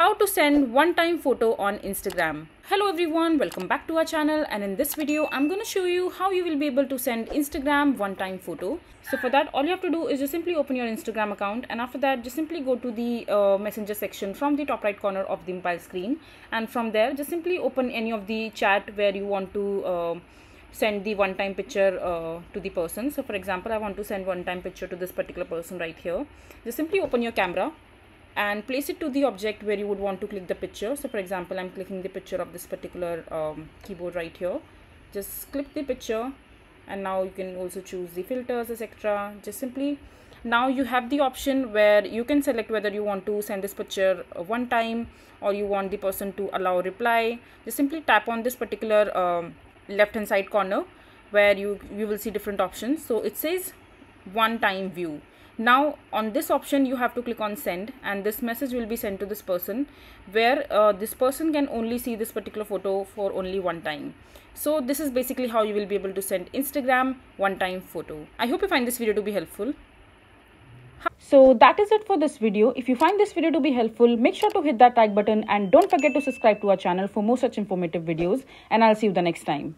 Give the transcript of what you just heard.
How to send one-time photo on Instagram. Hello everyone, welcome back to our channel, and in this video I'm going to show you how you will be able to send Instagram one-time photo. So for that, all you have to do is just simply open your Instagram account, and after that just simply go to the messenger section from the top right corner of the mobile screen, and from there just simply open any of the chat where you want to send the one-time picture to the person. So for example, I want to send one-time picture to this particular person right here. Just simply open your camera and place it to the object where you would want to click the picture. So for example, I'm clicking the picture of this particular keyboard right here. Just click the picture, and now you can also choose the filters, etc. Just simply, now you have the option where you can select whether you want to send this picture one time or you want the person to allow reply. Just simply tap on this particular left hand side corner where you will see different options. So it says one time view. Now on this option you have to click on send, and this message will be sent to this person where this person can only see this particular photo for only one time. So this is basically how you will be able to send Instagram one time photo. I hope you find this video to be helpful. So that is it for this video. If you find this video to be helpful, make sure to hit that like button and don't forget to subscribe to our channel for more such informative videos, and I'll see you the next time.